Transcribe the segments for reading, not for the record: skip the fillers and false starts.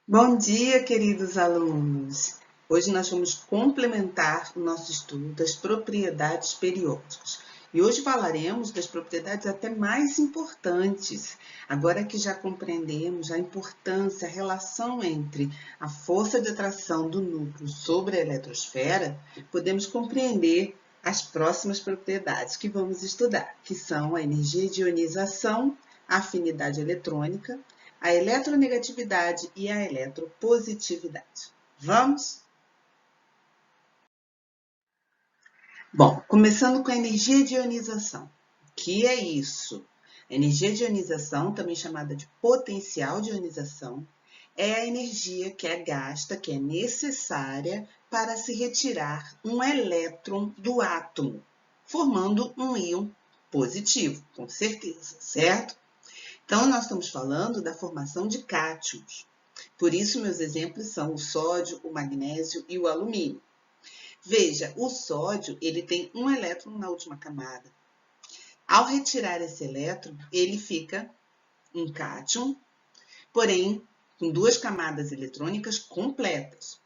Bom dia, queridos alunos! Hoje nós vamos complementar o nosso estudo das propriedades periódicas. E hoje falaremos das propriedades até mais importantes. Agora que já compreendemos a importância, a relação entre a força de atração do núcleo sobre a eletrosfera, podemos compreender as próximas propriedades que vamos estudar, que são a energia de ionização, a afinidade eletrônica, a eletronegatividade e a eletropositividade. Vamos? Bom, começando com a energia de ionização. O que é isso? A energia de ionização, também chamada de potencial de ionização, é a energia que é gasta, que é necessária para se retirar um elétron do átomo, formando um íon positivo, com certeza, certo? Então, nós estamos falando da formação de cátions. Por isso, meus exemplos são o sódio, o magnésio e o alumínio. Veja, o sódio ele tem um elétron na última camada. Ao retirar esse elétron, ele fica um cátion, porém com duas camadas eletrônicas completas.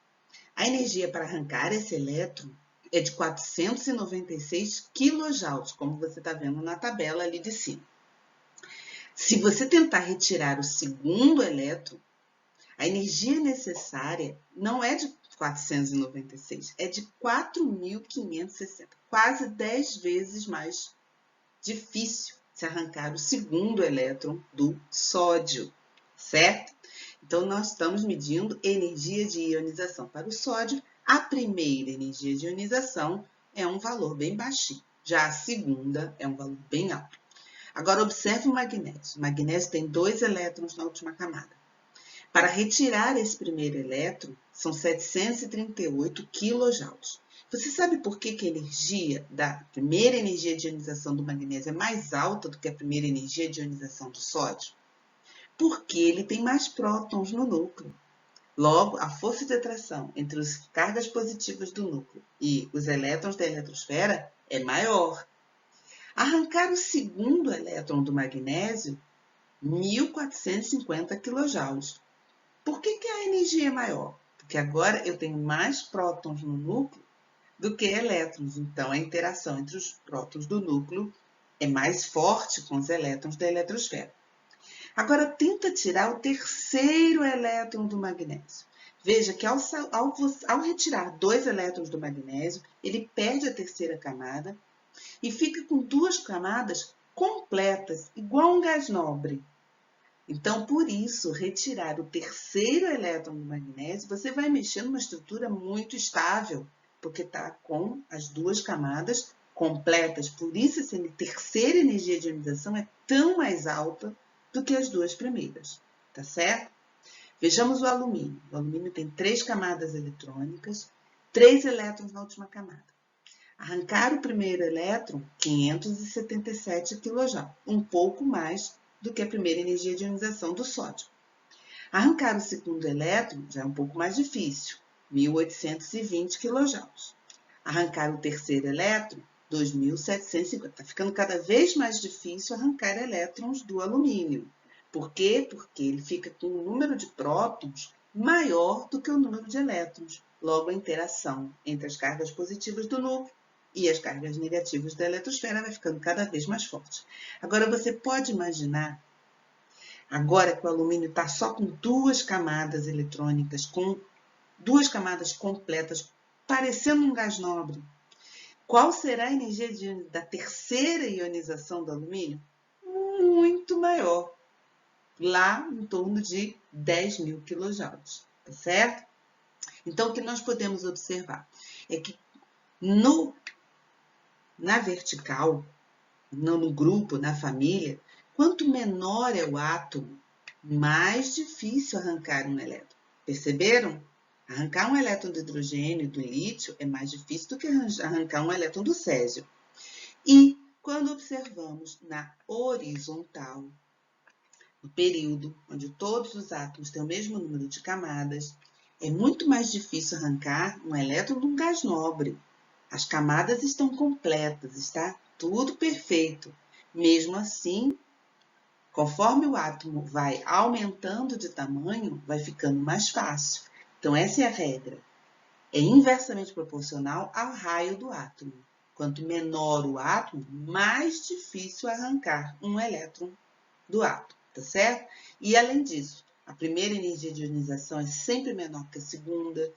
A energia para arrancar esse elétron é de 496 kJ, como você está vendo na tabela ali de cima. Se você tentar retirar o segundo elétron, a energia necessária não é de 496, é de 4.560, quase 10 vezes mais difícil se arrancar o segundo elétron do sódio, certo? Então, nós estamos medindo energia de ionização para o sódio. A primeira energia de ionização é um valor bem baixinho, já a segunda é um valor bem alto. Agora, observe o magnésio. O magnésio tem 2 elétrons na última camada. Para retirar esse primeiro elétron, são 738 kJ. Você sabe por que a energia da primeira energia de ionização do magnésio é mais alta do que a primeira energia de ionização do sódio? Porque ele tem mais prótons no núcleo. Logo, a força de atração entre as cargas positivas do núcleo e os elétrons da eletrosfera é maior. Arrancar o segundo elétron do magnésio, 1.450 kJ. Por que a energia é maior? Porque agora eu tenho mais prótons no núcleo do que elétrons. Então, a interação entre os prótons do núcleo é mais forte com os elétrons da eletrosfera. Agora, tenta tirar o terceiro elétron do magnésio. Veja que ao retirar 2 elétrons do magnésio, ele perde a terceira camada e fica com 2 camadas completas, igual um gás nobre. Então, por isso, retirar o terceiro elétron do magnésio, você vai mexer numa estrutura muito estável, porque está com as 2 camadas completas. Por isso, essa terceira energia de ionização é tão mais alta do que as 2 primeiras, tá certo? Vejamos o alumínio. O alumínio tem 3 camadas eletrônicas, 3 elétrons na última camada. Arrancar o primeiro elétron, 577 kJ, um pouco mais do que a primeira energia de ionização do sódio. Arrancar o segundo elétron já é um pouco mais difícil, 1.820 kJ. Arrancar o terceiro elétron, 2.750. Está ficando cada vez mais difícil arrancar elétrons do alumínio. Por quê? Porque ele fica com um número de prótons maior do que o número de elétrons. Logo, a interação entre as cargas positivas do núcleo e as cargas negativas da eletrosfera vai ficando cada vez mais forte. Agora, você pode imaginar, agora que o alumínio está só com 2 camadas eletrônicas, com 2 camadas completas, parecendo um gás nobre, qual será a energia da terceira ionização do alumínio? Muito maior, lá em torno de 10.000 kJ, tá certo? Então, o que nós podemos observar é que na vertical, no grupo, na família, quanto menor é o átomo, mais difícil arrancar um elétron. Perceberam? Arrancar um elétron do hidrogênio e do lítio é mais difícil do que arrancar um elétron do césio. E quando observamos na horizontal, no período onde todos os átomos têm o mesmo número de camadas, é muito mais difícil arrancar um elétron de um gás nobre. As camadas estão completas, está tudo perfeito. Mesmo assim, Conforme o átomo vai aumentando de tamanho, vai ficando mais fácil. Então, essa é a regra. É inversamente proporcional ao raio do átomo. Quanto menor o átomo, mais difícil arrancar um elétron do átomo, tá certo? E além disso, a primeira energia de ionização é sempre menor que a segunda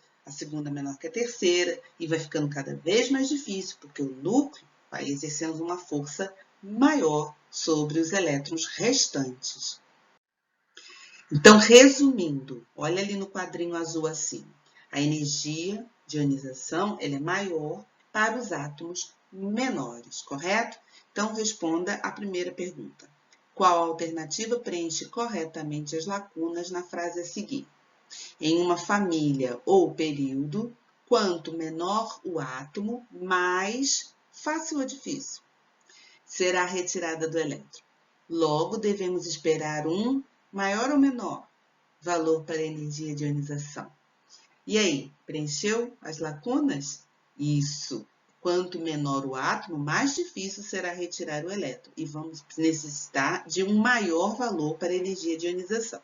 menor que a terceira, e vai ficando cada vez mais difícil, porque o núcleo vai exercendo uma força maior sobre os elétrons restantes. Então, resumindo, olha ali no quadrinho azul acima. A energia de ionização ela é maior para os átomos menores, correto? Então, responda a primeira pergunta. Qual alternativa preenche corretamente as lacunas na frase a seguir? Em uma família ou período, quanto menor o átomo, mais fácil ou difícil será a retirada do elétron. Logo, devemos esperar um maior ou menor valor para a energia de ionização. E aí, preencheu as lacunas? Isso. Quanto menor o átomo, mais difícil será retirar o elétron e vamos necessitar de um maior valor para a energia de ionização.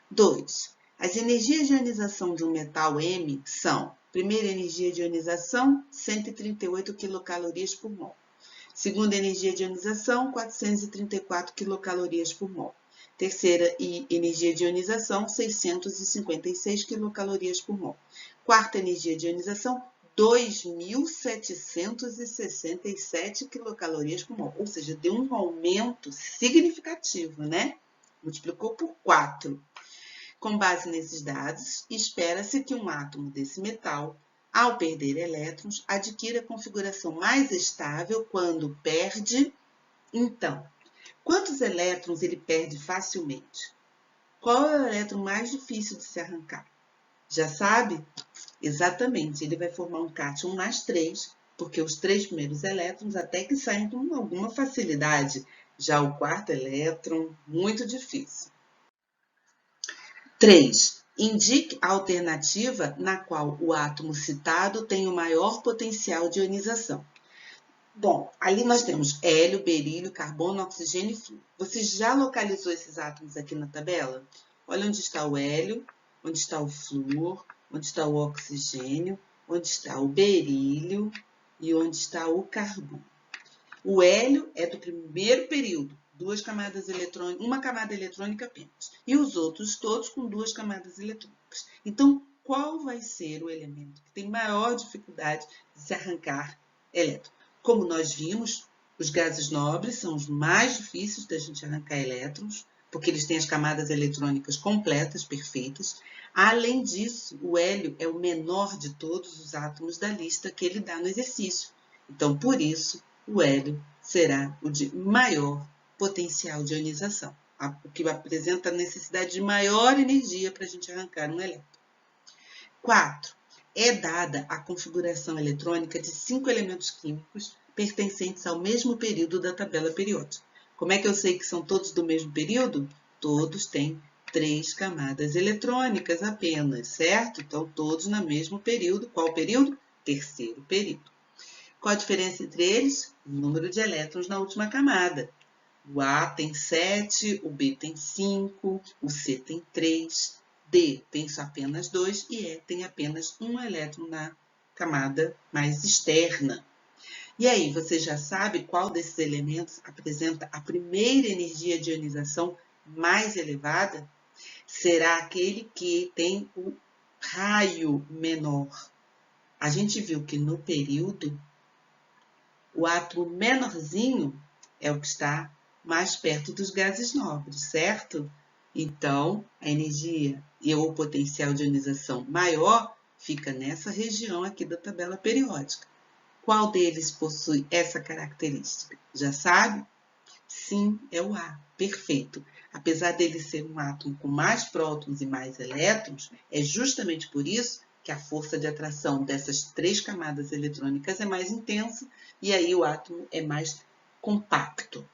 2. As energias de ionização de um metal M são: primeira energia de ionização, 138 quilocalorias por mol. Segunda energia de ionização, 434 quilocalorias por mol. Terceira energia de ionização, 656 quilocalorias por mol. Quarta energia de ionização, 2.767 quilocalorias por mol. Ou seja, deu um aumento significativo, né? Multiplicou por 4. Com base nesses dados, espera-se que um átomo desse metal, ao perder elétrons, adquira a configuração mais estável quando perde. Então, quantos elétrons ele perde facilmente? Qual é o elétron mais difícil de se arrancar? Já sabe? Exatamente, ele vai formar um cátion mais 3, porque os 3 primeiros elétrons até que saem com alguma facilidade. Já o quarto elétron, muito difícil. 3. Indique a alternativa na qual o átomo citado tem o maior potencial de ionização. Bom, ali nós temos hélio, berílio, carbono, oxigênio e flúor. Você já localizou esses átomos aqui na tabela? Olha onde está o hélio, onde está o flúor, onde está o oxigênio, onde está o berílio e onde está o carbono. O hélio é do primeiro período, uma camada eletrônica apenas. E os outros todos com 2 camadas eletrônicas. Então, qual vai ser o elemento que tem maior dificuldade de se arrancar elétron? Como nós vimos, os gases nobres são os mais difíceis da gente arrancar elétrons, porque eles têm as camadas eletrônicas completas, perfeitas. Além disso, o hélio é o menor de todos os átomos da lista que ele dá no exercício. Então, por isso, o hélio será o de maior potencial de ionização, o que apresenta a necessidade de maior energia para a gente arrancar um elétron. 4. É dada a configuração eletrônica de 5 elementos químicos pertencentes ao mesmo período da tabela periódica. Como é que eu sei que são todos do mesmo período? Todos têm 3 camadas eletrônicas apenas, certo? Então, todos no mesmo período. Qual período? Terceiro período. Qual a diferença entre eles? O número de elétrons na última camada. O A tem 7, o B tem 5, o C tem 3, D tem só apenas 2 e E tem apenas 1 elétron na camada mais externa. E aí, você já sabe qual desses elementos apresenta a primeira energia de ionização mais elevada? Será aquele que tem o raio menor. A gente viu que no período, o átomo menorzinho é o que está mais perto dos gases nobres, certo? Então, a energia e o potencial de ionização maior fica nessa região aqui da tabela periódica. Qual deles possui essa característica? Já sabe? Sim, é o A. Perfeito. Apesar dele ser um átomo com mais prótons e mais elétrons, é justamente por isso que a força de atração dessas 3 camadas eletrônicas é mais intensa e aí o átomo é mais compacto.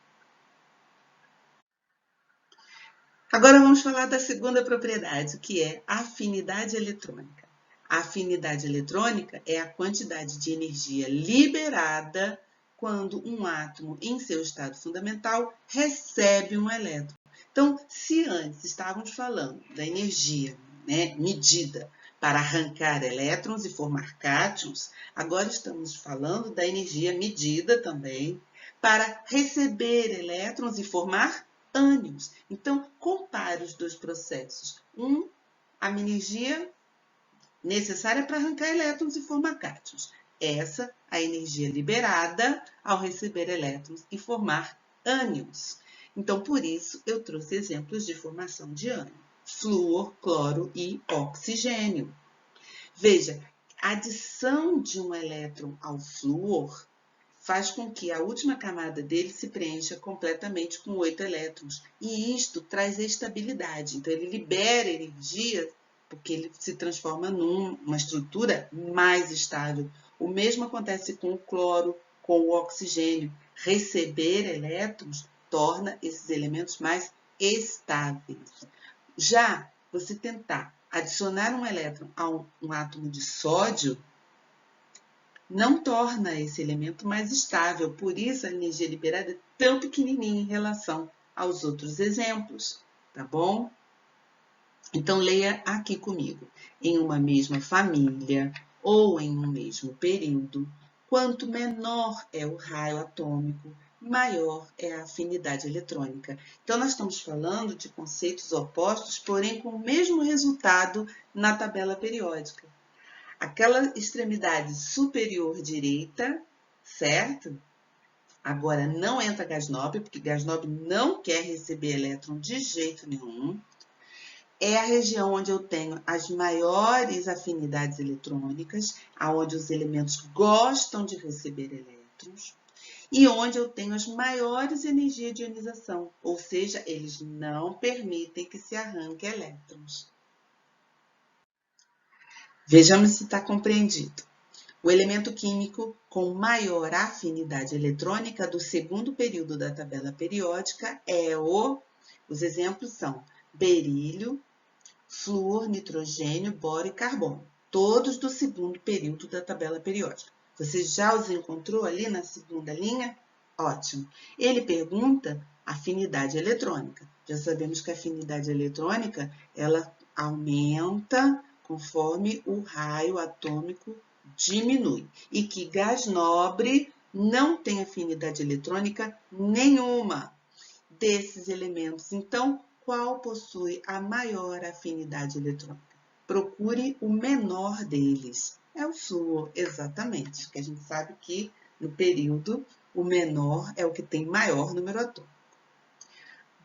Agora vamos falar da segunda propriedade, que é a afinidade eletrônica. A afinidade eletrônica é a quantidade de energia liberada quando um átomo, em seu estado fundamental, recebe um elétron. Então, se antes estávamos falando da energia, né, medida para arrancar elétrons e formar cátions, agora estamos falando da energia medida também para receber elétrons e formar ânions. Então, compare os dois processos. A energia necessária para arrancar elétrons e formar cátions. Essa, a energia liberada ao receber elétrons e formar ânions. Então, por isso, eu trouxe exemplos de formação de ânion. Flúor, cloro e oxigênio. Veja, a adição de um elétron ao flúor faz com que a última camada dele se preencha completamente com 8 elétrons. E isto traz estabilidade. Então, ele libera energia porque ele se transforma numa estrutura mais estável. O mesmo acontece com o cloro, com o oxigênio. Receber elétrons torna esses elementos mais estáveis. Já você tentar adicionar um elétron a um átomo de sódio, não torna esse elemento mais estável. Por isso, a energia liberada é tão pequenininha em relação aos outros exemplos, tá bom? Então, leia aqui comigo. Em uma mesma família ou em um mesmo período, quanto menor é o raio atômico, maior é a afinidade eletrônica. Então, nós estamos falando de conceitos opostos, porém com o mesmo resultado na tabela periódica. Aquela extremidade superior direita, certo? Agora não entra gás nobre, porque gás nobre não quer receber elétron de jeito nenhum. É a região onde eu tenho as maiores afinidades eletrônicas, onde os elementos gostam de receber elétrons, e onde eu tenho as maiores energias de ionização, ou seja, eles não permitem que se arranque elétrons. Vejamos se está compreendido. O elemento químico com maior afinidade eletrônica do segundo período da tabela periódica é os exemplos são berílio, flúor, nitrogênio, boro e carbono, todos do segundo período da tabela periódica. Você já os encontrou ali na segunda linha? Ótimo. Ele pergunta afinidade eletrônica. Já sabemos que a afinidade eletrônica, ela aumenta conforme o raio atômico diminui. E que gás nobre não tem afinidade eletrônica nenhuma desses elementos. Então, qual possui a maior afinidade eletrônica? Procure o menor deles. É o flúor, exatamente, porque a gente sabe que no período o menor é o que tem maior número atômico.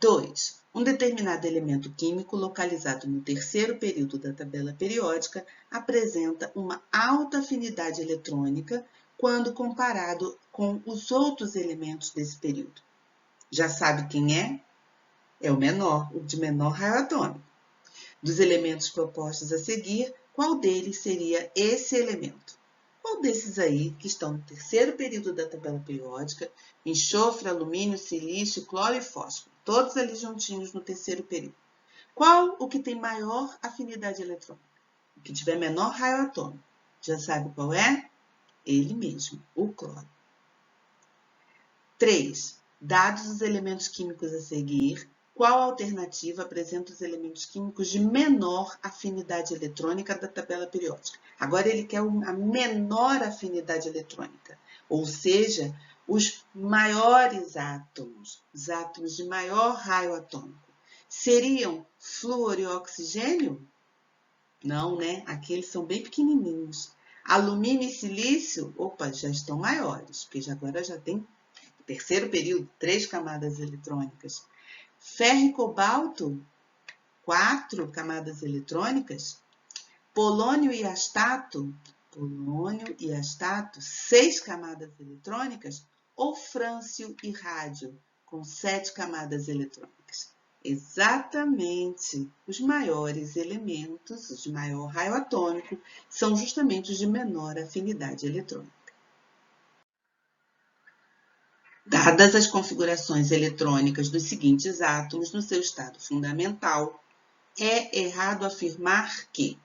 2. Um determinado elemento químico localizado no terceiro período da tabela periódica apresenta uma alta afinidade eletrônica quando comparado com os outros elementos desse período. Já sabe quem é? É o menor, o de menor raio atômico. Dos elementos propostos a seguir, qual deles seria esse elemento? Qual desses aí, que estão no terceiro período da tabela periódica, enxofre, alumínio, silício, cloro e fósforo, todos ali juntinhos no terceiro período. Qual o que tem maior afinidade eletrônica? O que tiver menor raio atômico. Já sabe qual é? Ele mesmo, o cloro. 3. Dados os elementos químicos a seguir, qual alternativa apresenta os elementos químicos de menor afinidade eletrônica da tabela periódica? Agora ele quer a menor afinidade eletrônica, ou seja, os maiores átomos, os átomos de maior raio atômico. Seriam flúor e oxigênio? Não, né? Aqui eles são bem pequenininhos. Alumínio e silício, opa, já estão maiores, porque agora já tem terceiro período, 3 camadas eletrônicas. Ferro e cobalto, 4 camadas eletrônicas. Polônio e astato, 6 camadas eletrônicas. Ou frâncio e rádio, com 7 camadas eletrônicas. Exatamente, os maiores elementos, os de maior raio atômico, são justamente os de menor afinidade eletrônica. Dadas as configurações eletrônicas dos seguintes átomos no seu estado fundamental, é errado afirmar que,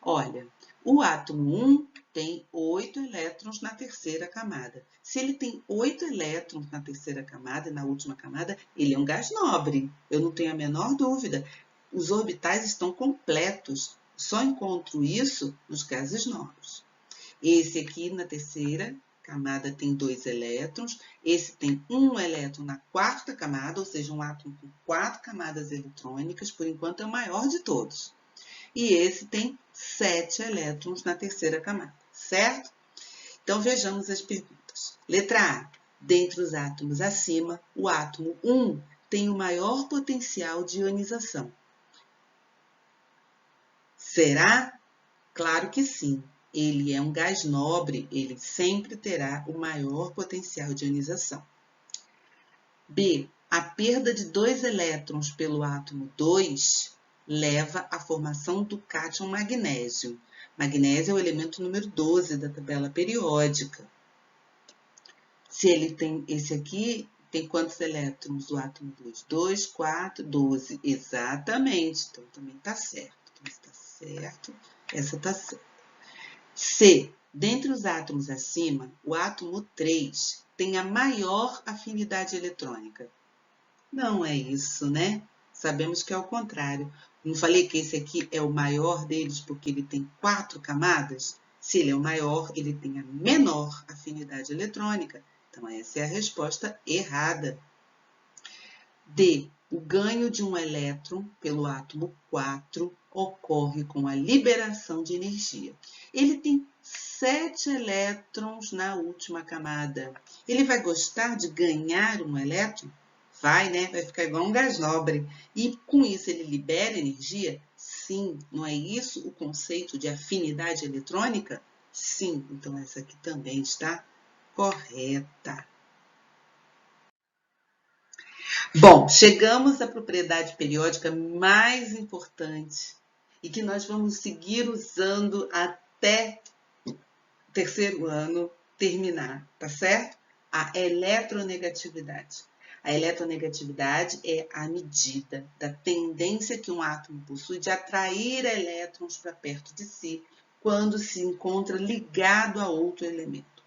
olha, o átomo 1 tem 8 elétrons na terceira camada. Se ele tem 8 elétrons na terceira camada e na última camada, ele é um gás nobre. Eu não tenho a menor dúvida. Os orbitais estão completos. Só encontro isso nos gases nobres. Esse aqui na terceira camada tem 2 elétrons. Esse tem 1 elétron na quarta camada, ou seja, um átomo com 4 camadas eletrônicas. Por enquanto é o maior de todos. E esse tem 7 elétrons na terceira camada, certo? Então, vejamos as perguntas. Letra A. Dentre os átomos acima, o átomo 1 tem o maior potencial de ionização. Será? Claro que sim. Ele é um gás nobre, ele sempre terá o maior potencial de ionização. B. A perda de 2 elétrons pelo átomo 2 leva à formação do cátion magnésio. Magnésio é o elemento número 12 da tabela periódica. Se ele tem esse aqui, tem quantos elétrons do átomo 2? 2, 4, 12. Exatamente. Então, também está certo. Então, está certo. Essa está certa. C. Dentre os átomos acima, o átomo 3 tem a maior afinidade eletrônica. Não é isso, né? Sabemos que é o contrário. Não falei que esse aqui é o maior deles porque ele tem 4 camadas? Se ele é o maior, ele tem a menor afinidade eletrônica. Então, essa é a resposta errada. D. O ganho de um elétron pelo átomo 4 ocorre com a liberação de energia. Ele tem 7 elétrons na última camada. Ele vai gostar de ganhar um elétron? Vai, né? Vai ficar igual um gás nobre. E com isso ele libera energia? Sim. Não é isso o conceito de afinidade eletrônica? Sim. Então essa aqui também está correta. Bom, chegamos à propriedade periódica mais importante e que nós vamos seguir usando até o terceiro ano terminar, tá certo? A eletronegatividade. A eletronegatividade é a medida da tendência que um átomo possui de atrair elétrons para perto de si quando se encontra ligado a outro elemento.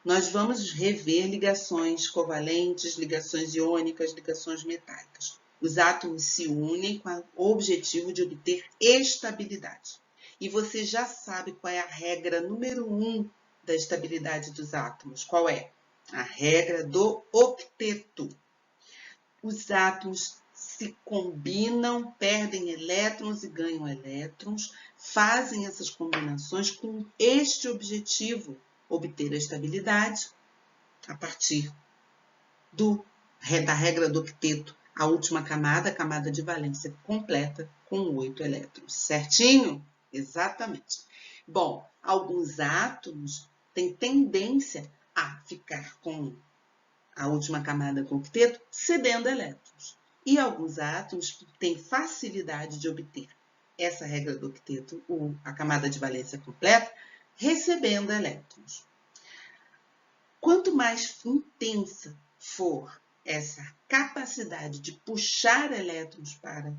Nós vamos rever ligações covalentes, ligações iônicas, ligações metálicas. Os átomos se unem com o objetivo de obter estabilidade. E você já sabe qual é a regra número 1 da estabilidade dos átomos. Qual é? A regra do octeto. Os átomos se combinam, perdem elétrons e ganham elétrons, fazem essas combinações com este objetivo, obter a estabilidade a partir da regra do octeto, a última camada, a camada de valência completa, com 8 elétrons. Certinho? Exatamente. Bom, alguns átomos têm tendência a ficar com a última camada com octeto cedendo elétrons. E alguns átomos têm facilidade de obter essa regra do octeto, a camada de valência completa, recebendo elétrons. Quanto mais intensa for essa capacidade de puxar elétrons para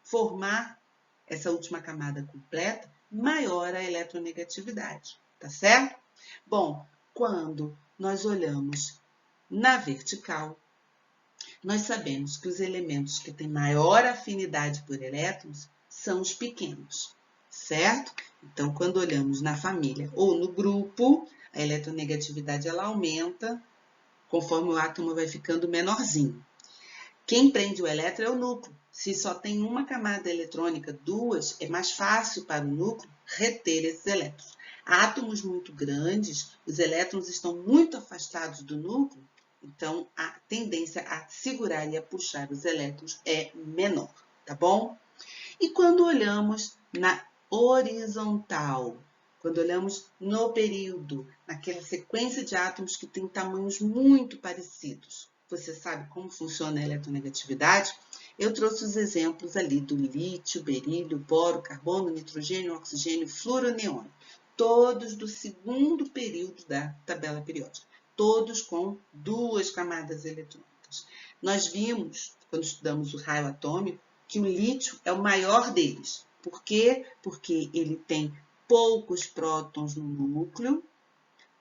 formar essa última camada completa, maior a eletronegatividade, tá certo? Bom, quando nós olhamos na vertical, nós sabemos que os elementos que têm maior afinidade por elétrons são os pequenos, certo? Então, quando olhamos na família ou no grupo, a eletronegatividade ela aumenta conforme o átomo vai ficando menorzinho. Quem prende o elétron é o núcleo. Se só tem uma camada eletrônica, 2, é mais fácil para o núcleo reter esses elétrons. Átomos muito grandes, os elétrons estão muito afastados do núcleo, então a tendência a segurar e a puxar os elétrons é menor, tá bom? E quando olhamos na horizontal, quando olhamos no período, naquela sequência de átomos que tem tamanhos muito parecidos, você sabe como funciona a eletronegatividade? Eu trouxe os exemplos ali do lítio, berílio, boro, carbono, nitrogênio, oxigênio, fluoro, neônio. Todos do segundo período da tabela periódica. Todos com 2 camadas eletrônicas. Nós vimos, quando estudamos o raio atômico, que o lítio é o maior deles. Por quê? Porque ele tem poucos prótons no núcleo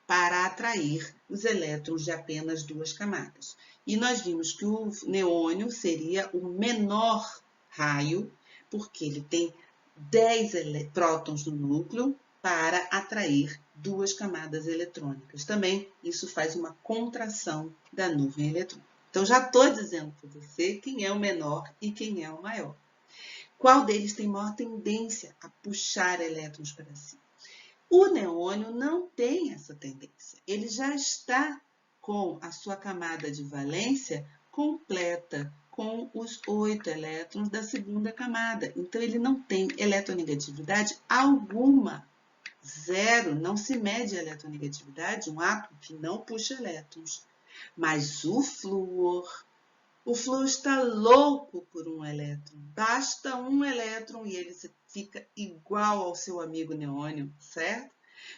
para atrair os elétrons de apenas 2 camadas. E nós vimos que o neônio seria o menor raio, porque ele tem 10 prótons no núcleo para atrair 2 camadas eletrônicas. Também isso faz uma contração da nuvem eletrônica. Então, já estou dizendo para você quem é o menor e quem é o maior. Qual deles tem maior tendência a puxar elétrons para si? O neônio não tem essa tendência. Ele já está com a sua camada de valência completa, com os 8 elétrons da segunda camada. Então, ele não tem eletronegatividade alguma. Zero, não se mede a eletronegatividade, um átomo que não puxa elétrons. Mas o flúor está louco por um elétron. Basta um elétron e ele fica igual ao seu amigo neônio, certo?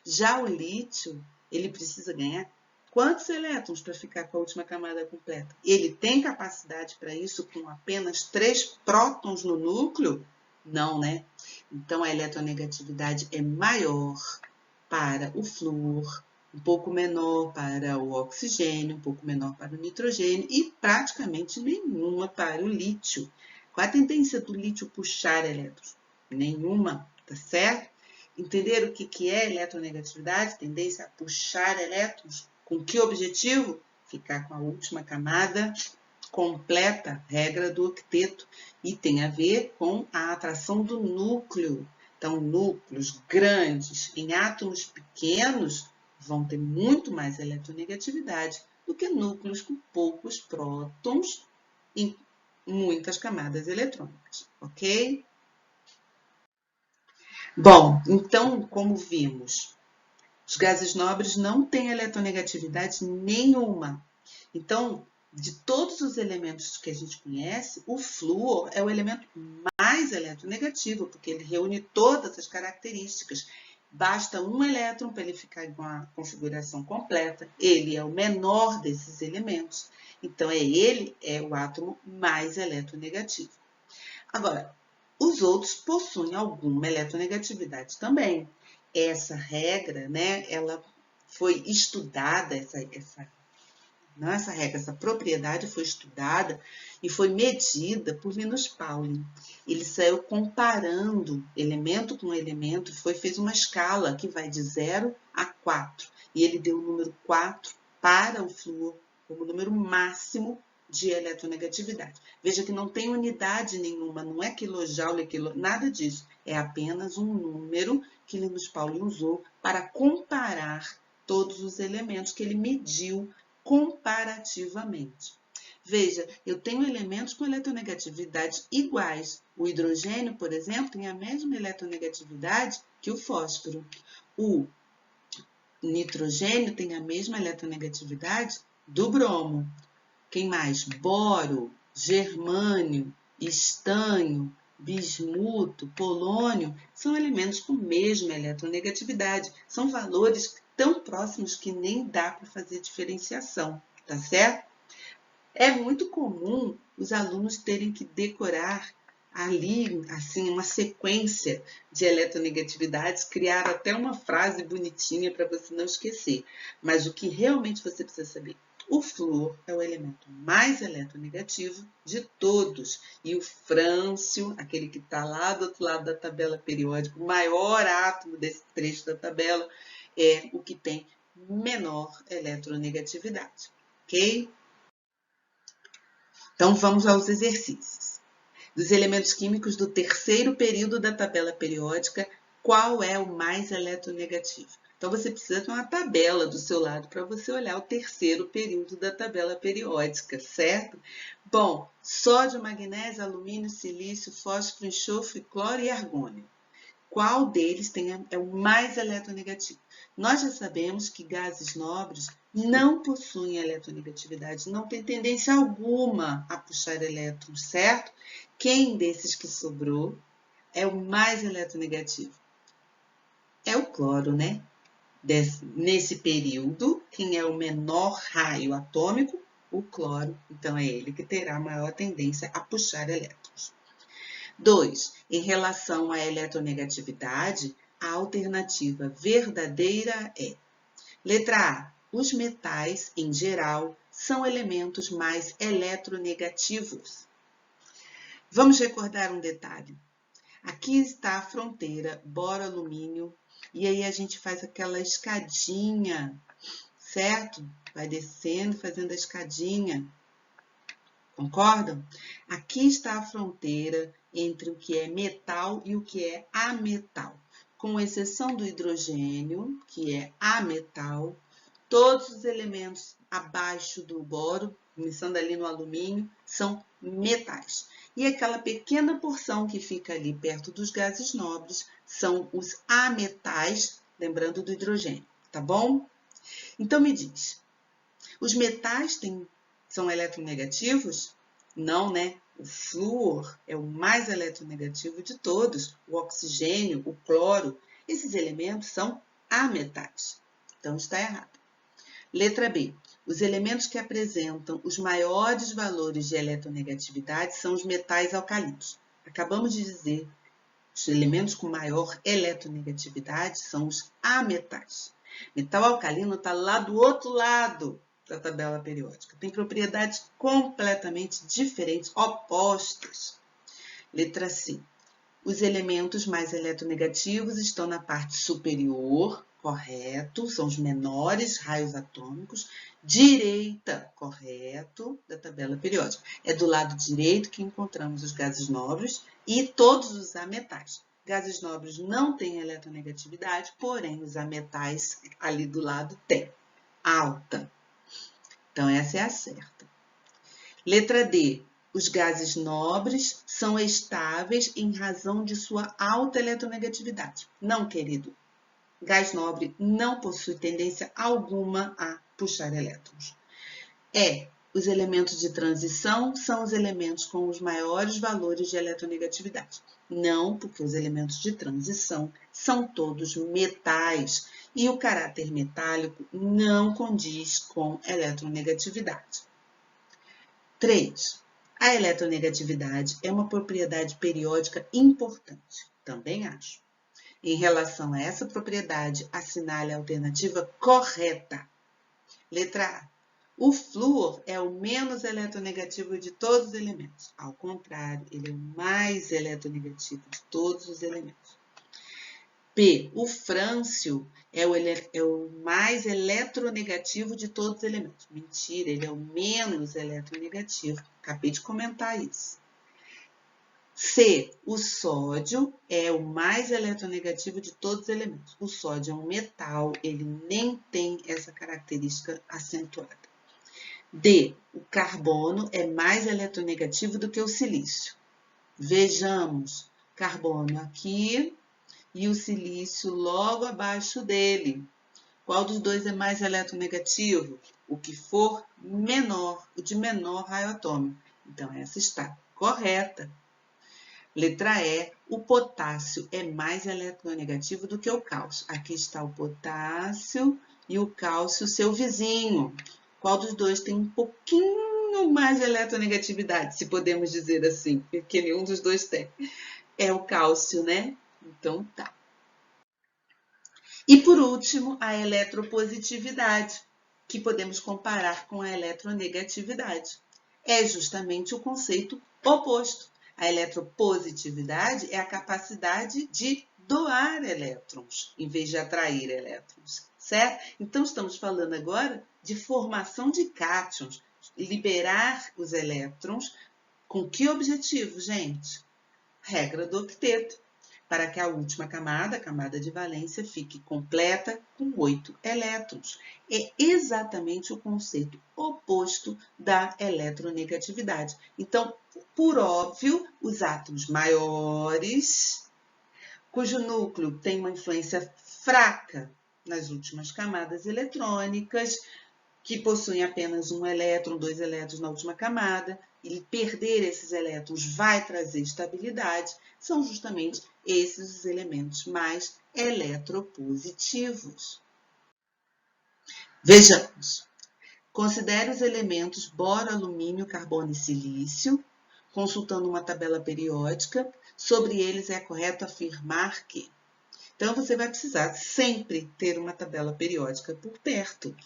Já o lítio, ele precisa ganhar quantos elétrons para ficar com a última camada completa? Ele tem capacidade para isso com apenas 3 prótons no núcleo? Não, né? Então, a eletronegatividade é maior para o flúor, um pouco menor para o oxigênio, um pouco menor para o nitrogênio e praticamente nenhuma para o lítio. Qual a tendência do lítio puxar elétrons? Nenhuma, tá certo? Entenderam o que é eletronegatividade? Tendência a puxar elétrons. Com que objetivo? Ficar com a última camada completa, regra do octeto, e tem a ver com a atração do núcleo. Então, núcleos grandes em átomos pequenos vão ter muito mais eletronegatividade do que núcleos com poucos prótons em muitas camadas eletrônicas, ok? Bom, então, como vimos, os gases nobres não têm eletronegatividade nenhuma. Então, de todos os elementos que a gente conhece, o flúor é o elemento mais eletronegativo, porque ele reúne todas as características. Basta um elétron para ele ficar com a configuração completa. Ele é o menor desses elementos. Então, ele é o átomo mais eletronegativo. Agora, os outros possuem alguma eletronegatividade também. Essa regra, né, ela foi estudada, essa propriedade foi estudada e foi medida por Linus Pauling. Ele saiu comparando elemento com elemento, fez uma escala que vai de 0 a 4. E ele deu o número 4 para o flúor como número máximo de eletronegatividade. Veja que não tem unidade nenhuma, não é quilojoule, nada disso. É apenas um número que Linus Pauling usou para comparar todos os elementos que ele mediu comparativamente. Veja, eu tenho elementos com eletronegatividade iguais. O hidrogênio, por exemplo, tem a mesma eletronegatividade que o fósforo. O nitrogênio tem a mesma eletronegatividade do bromo. Quem mais? Boro, germânio, estanho, bismuto, polônio, são elementos com a mesma eletronegatividade. São valores tão próximos que nem dá para fazer diferenciação, tá certo? É muito comum os alunos terem que decorar ali, assim, uma sequência de eletronegatividades, criar até uma frase bonitinha para você não esquecer. Mas o que realmente você precisa saber? O flúor é o elemento mais eletronegativo de todos. E o frâncio, aquele que está lá do outro lado da tabela periódica, o maior átomo desse trecho da tabela, é o que tem menor eletronegatividade. Ok? Então, vamos aos exercícios. Dos elementos químicos do terceiro período da tabela periódica, qual é o mais eletronegativo? Então, você precisa ter uma tabela do seu lado para você olhar o terceiro período da tabela periódica, certo? Bom, sódio, magnésio, alumínio, silício, fósforo, enxofre, cloro e argônio. Qual deles é o mais eletronegativo? Nós já sabemos que gases nobres não possuem eletronegatividade, não tem tendência alguma a puxar elétrons, certo? Quem desses que sobrou é o mais eletronegativo? É o cloro, né? Nesse período, quem é o menor raio atômico? O cloro. Então, é ele que terá a maior tendência a puxar elétrons. 2. Em relação à eletronegatividade, A alternativa verdadeira é: letra A. Os metais, em geral, são elementos mais eletronegativos. Vamos recordar um detalhe. Aqui está a fronteira boro-alumínio, e aí a gente faz aquela escadinha, certo? Vai descendo, fazendo a escadinha. Concordam? Aqui está a fronteira entre o que é metal e o que é ametal. Com exceção do hidrogênio, que é ametal, todos os elementos abaixo do boro, começando ali no alumínio, são metais. E aquela pequena porção que fica ali perto dos gases nobres são os ametais, lembrando do hidrogênio, tá bom? Então me diz, os metais são eletronegativos? Não, né? O flúor é o mais eletronegativo de todos. O oxigênio, o cloro, esses elementos são ametais. Então está errado. Letra B. Os elementos que apresentam os maiores valores de eletronegatividade são os metais alcalinos. Acabamos de dizer, os elementos com maior eletronegatividade são os ametais. Metal alcalino está lá do outro lado da tabela periódica. Tem propriedades completamente diferentes, opostas. Letra C. Os elementos mais eletronegativos estão na parte superior, correto, são os menores raios atômicos. Direita, correto, da tabela periódica. É do lado direito que encontramos os gases nobres e todos os ametais. Gases nobres não têm eletronegatividade, porém os ametais ali do lado têm. Alta. Então, essa é a certa. Letra D. Os gases nobres são estáveis em razão de sua alta eletronegatividade. Não, querido. Gás nobre não possui tendência alguma a puxar elétrons. Os elementos de transição são os elementos com os maiores valores de eletronegatividade. Não, porque os elementos de transição são todos metais e o caráter metálico não condiz com eletronegatividade. 3. A eletronegatividade é uma propriedade periódica importante. Também acho. Em relação a essa propriedade, assinale a alternativa correta. Letra A. O flúor é o menos eletronegativo de todos os elementos. Ao contrário, ele é o mais eletronegativo de todos os elementos. B. O frâncio é o mais eletronegativo de todos os elementos. Mentira, ele é o menos eletronegativo. Acabei de comentar isso. C. O sódio é o mais eletronegativo de todos os elementos. O sódio é um metal, ele nem tem essa característica acentuada. D. O carbono é mais eletronegativo do que o silício. Vejamos, carbono aqui e o silício logo abaixo dele. Qual dos dois é mais eletronegativo? O que for menor, o de menor raio atômico. Então, essa está correta. Letra E, o potássio é mais eletronegativo do que o cálcio. Aqui está o potássio e o cálcio, seu vizinho. Qual dos dois tem um pouquinho mais de eletronegatividade, se podemos dizer assim, porque nenhum dos dois tem. É o cálcio, né? Então, tá. E, por último, a eletropositividade, que podemos comparar com a eletronegatividade. É justamente o conceito oposto. A eletropositividade é a capacidade de doar elétrons, em vez de atrair elétrons, certo? Então, estamos falando agora de formação de cátions, liberar os elétrons. Com que objetivo, gente? Regra do octeto, para que a última camada, a camada de valência, fique completa com 8 elétrons. É exatamente o conceito oposto da eletronegatividade. Então, por óbvio, os átomos maiores, cujo núcleo tem uma influência fraca nas últimas camadas eletrônicas, que possuem apenas um elétron, 2 elétrons na última camada, e perder esses elétrons vai trazer estabilidade, são justamente esses os elementos mais eletropositivos. Vejamos. Considere os elementos boro, alumínio, carbono e silício, consultando uma tabela periódica. Sobre eles é correto afirmar que Então, você vai precisar sempre ter uma tabela periódica por perto.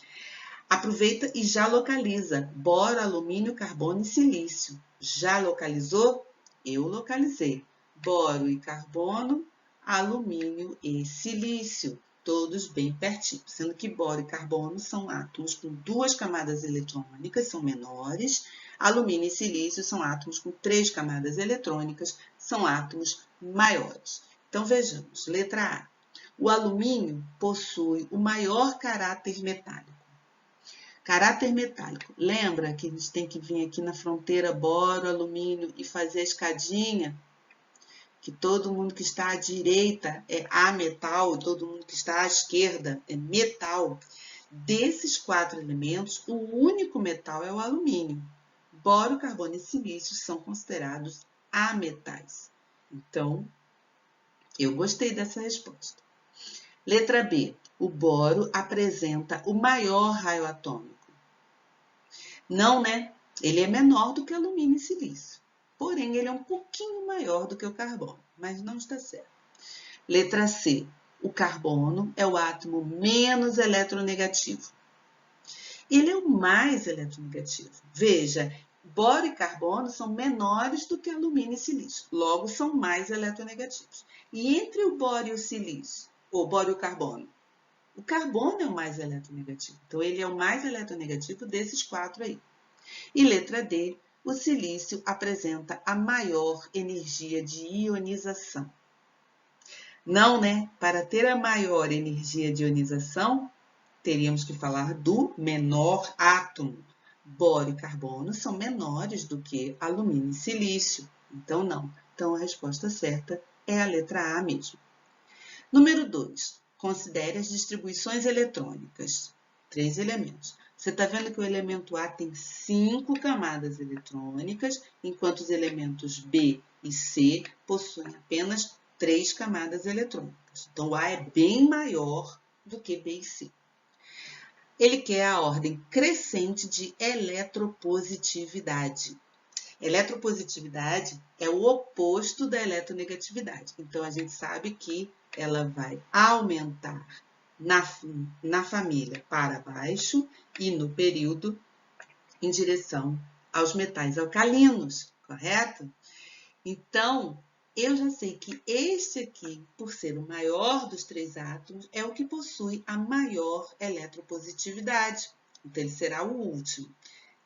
Aproveita e já localiza boro, alumínio, carbono e silício. Já localizou? Eu localizei. Boro e carbono, alumínio e silício. Todos bem pertinho, sendo que boro e carbono são átomos com 2 camadas eletrônicas, são menores. Alumínio e silício são átomos com 3 camadas eletrônicas, são átomos maiores. Então, vejamos. Letra A. O alumínio possui o maior caráter metálico. Caráter metálico. Lembra que a gente tem que vir aqui na fronteira boro, alumínio e fazer a escadinha? Que todo mundo que está à direita é ametal, todo mundo que está à esquerda é metal. Desses 4 elementos, o único metal é o alumínio. Boro, carbono e silício são considerados ametais. Então, eu gostei dessa resposta. Letra B. O boro apresenta o maior raio atômico. Não, né? Ele é menor do que alumínio e silício. Porém, ele é um pouquinho maior do que o carbono, mas não está certo. Letra C. O carbono é o átomo menos eletronegativo. Ele é o mais eletronegativo. Veja, boro e carbono são menores do que alumínio e silício, logo são mais eletronegativos. E entre o boro e o silício, ou boro e o carbono é o mais eletronegativo. Então, ele é o mais eletronegativo desses 4 aí. E letra D, o silício apresenta a maior energia de ionização. Não, né? Para ter a maior energia de ionização, teríamos que falar do menor átomo. Boro e carbono são menores do que alumínio e silício. Então, não. Então, a resposta certa é a letra A mesmo. Número 2. Considere as distribuições eletrônicas. 3 elementos. Você está vendo que o elemento A tem 5 camadas eletrônicas, enquanto os elementos B e C possuem apenas 3 camadas eletrônicas. Então, o A é bem maior do que B e C. Ele quer a ordem crescente de eletropositividade. Eletropositividade é o oposto da eletronegatividade. Então, a gente sabe que ela vai aumentar na família para baixo e no período em direção aos metais alcalinos, correto? Então, eu já sei que este aqui, por ser o maior dos 3 átomos, é o que possui a maior eletropositividade. Então, ele será o último.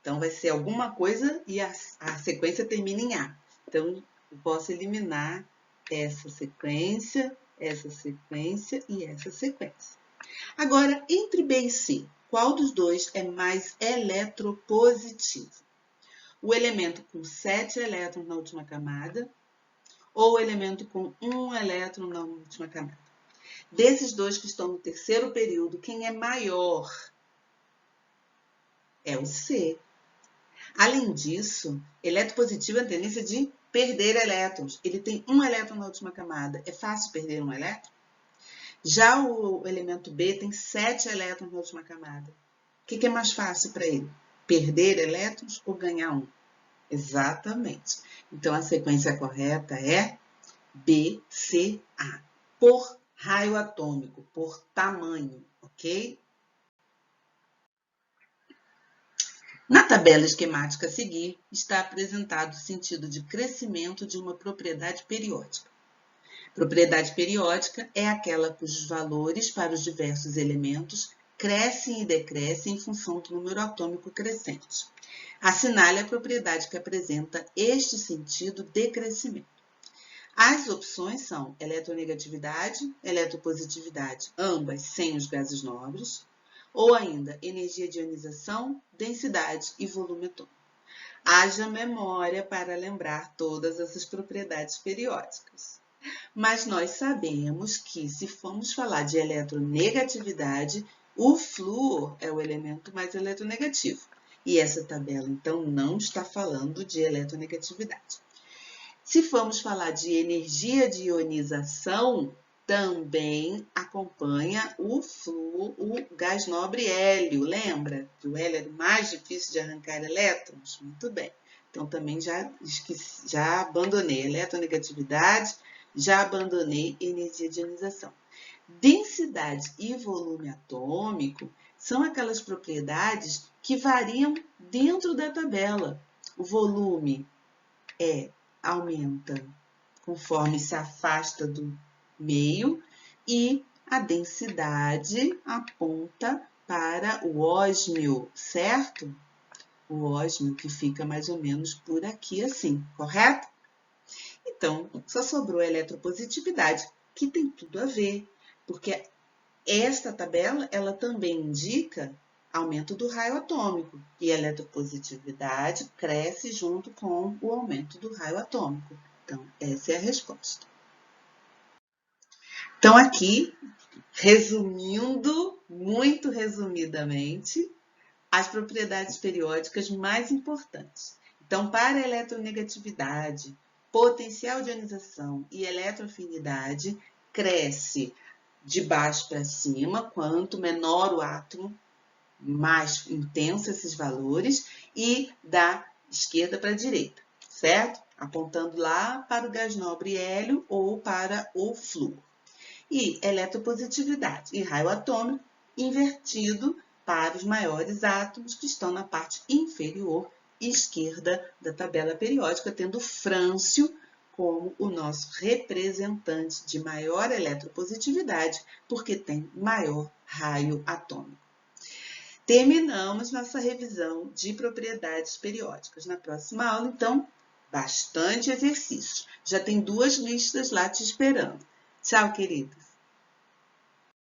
Então, vai ser alguma coisa e a sequência termina em A. Então, eu posso eliminar essa sequência e essa sequência. Agora, entre B e C, qual dos dois é mais eletropositivo? O elemento com 7 elétrons na última camada ou o elemento com 1 elétron na última camada? Desses dois que estão no terceiro período, quem é maior? É o C. Além disso, eletropositivo é a tendência de perder elétrons. Ele tem 1 elétron na última camada. É fácil perder 1 elétron? Já o elemento B tem 7 elétrons na última camada. O que é mais fácil para ele? Perder elétrons ou ganhar 1? Exatamente. Então, a sequência correta é BCA, por raio atômico, por tamanho, ok? Na tabela esquemática a seguir, está apresentado o sentido de crescimento de uma propriedade periódica. Propriedade periódica é aquela cujos valores para os diversos elementos crescem e decrescem em função do número atômico crescente. Assinale a propriedade que apresenta este sentido de crescimento. As opções são eletronegatividade, eletropositividade, ambas sem os gases nobres, ou ainda energia de ionização, densidade e volume atômico. Haja memória para lembrar todas essas propriedades periódicas. Mas nós sabemos que, se formos falar de eletronegatividade, o flúor é o elemento mais eletronegativo. E essa tabela, então, não está falando de eletronegatividade. Se formos falar de energia de ionização, também acompanha o flúor, o gás nobre hélio. Lembra que o hélio é o mais difícil de arrancar elétrons? Muito bem. Então, também já abandonei eletronegatividade, Já abandonei energia de ionização. Densidade e volume atômico são aquelas propriedades que variam dentro da tabela. O volume aumenta conforme se afasta do meio e a densidade aponta para o ósmio, certo? O ósmio que fica mais ou menos por aqui assim, correto? Então, só sobrou a eletropositividade, que tem tudo a ver, porque esta tabela, ela também indica aumento do raio atômico, e a eletropositividade cresce junto com o aumento do raio atômico. Então, essa é a resposta. Então, aqui, resumindo, muito resumidamente, as propriedades periódicas mais importantes. Então, para a eletronegatividade, potencial de ionização e eletroafinidade, cresce de baixo para cima, quanto menor o átomo, mais intenso esses valores, e da esquerda para a direita, certo? Apontando lá para o gás nobre hélio ou para o flúor. E eletropositividade e raio atômico invertido para os maiores átomos que estão na parte inferior esquerda da tabela periódica, tendo frâncio como o nosso representante de maior eletropositividade, porque tem maior raio atômico. Terminamos nossa revisão de propriedades periódicas. Na próxima aula, então, bastante exercício. Já tem 2 listas lá te esperando. Tchau, queridos!